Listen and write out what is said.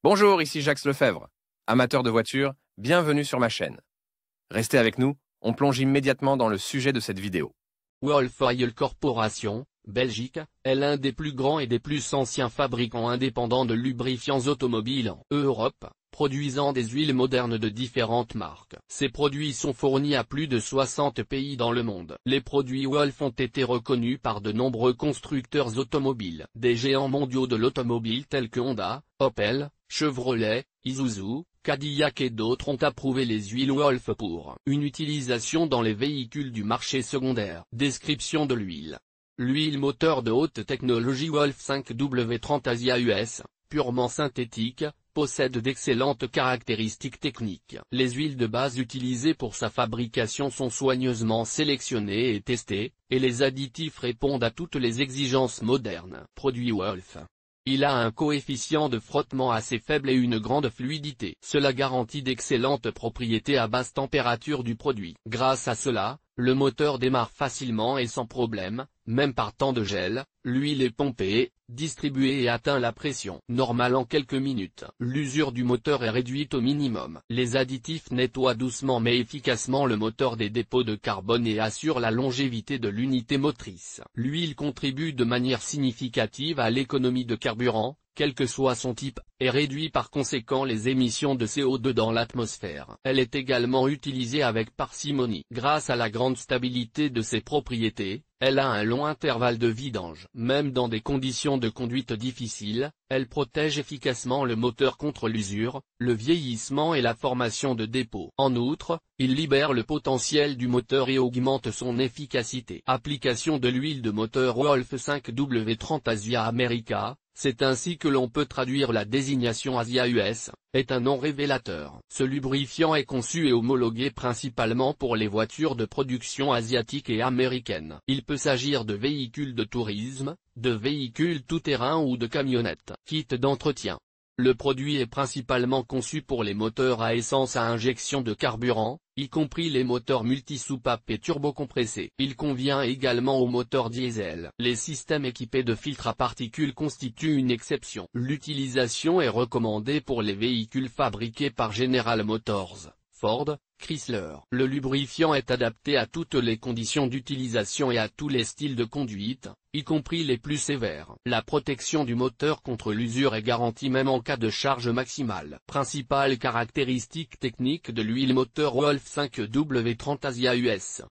Bonjour, ici Jacques Lefebvre. Amateur de voitures, bienvenue sur ma chaîne. Restez avec nous, on plonge immédiatement dans le sujet de cette vidéo. Wolf Oil Corporation, Belgique, est l'un des plus grands et des plus anciens fabricants indépendants de lubrifiants automobiles en Europe, produisant des huiles modernes de différentes marques. Ces produits sont fournis à plus de 60 pays dans le monde. Les produits Wolf ont été reconnus par de nombreux constructeurs automobiles. Des géants mondiaux de l'automobile tels que Honda, Opel, Chevrolet, Isuzu, Cadillac et d'autres ont approuvé les huiles Wolf pour une utilisation dans les véhicules du marché secondaire. Description de l'huile. L'huile moteur de haute technologie Wolf 5W30 Asia US, purement synthétique, possède d'excellentes caractéristiques techniques. Les huiles de base utilisées pour sa fabrication sont soigneusement sélectionnées et testées, et les additifs répondent à toutes les exigences modernes. Produit Wolf. Il a un coefficient de frottement assez faible et une grande fluidité. Cela garantit d'excellentes propriétés à basse température du produit. Grâce à cela, le moteur démarre facilement et sans problème, même par temps de gel. L'huile est pompée, distribuée et atteint la pression normale en quelques minutes. L'usure du moteur est réduite au minimum. Les additifs nettoient doucement mais efficacement le moteur des dépôts de carbone et assurent la longévité de l'unité motrice. L'huile contribue de manière significative à l'économie de carburant, quel que soit son type, et réduit par conséquent les émissions de CO2 dans l'atmosphère. Elle est également utilisée avec parcimonie. Grâce à la grande stabilité de ses propriétés, elle a un long intervalle de vidange. Même dans des conditions de conduite difficiles, elle protège efficacement le moteur contre l'usure, le vieillissement et la formation de dépôts. En outre, il libère le potentiel du moteur et augmente son efficacité. Application de l'huile de moteur Wolf 5W30 Asia America. C'est ainsi que l'on peut traduire la désignation Asia US, est un nom révélateur. Ce lubrifiant est conçu et homologué principalement pour les voitures de production asiatique et américaine. Il peut s'agir de véhicules de tourisme, de véhicules tout-terrain ou de camionnettes. Kit d'entretien. Le produit est principalement conçu pour les moteurs à essence à injection de carburant, y compris les moteurs multisoupapes et turbocompressés. Il convient également aux moteurs diesel. Les systèmes équipés de filtres à particules constituent une exception. L'utilisation est recommandée pour les véhicules fabriqués par General Motors, Ford, Chrysler. Le lubrifiant est adapté à toutes les conditions d'utilisation et à tous les styles de conduite, y compris les plus sévères. La protection du moteur contre l'usure est garantie même en cas de charge maximale. Principale caractéristique technique de l'huile moteur Wolf 5W30 Asia US.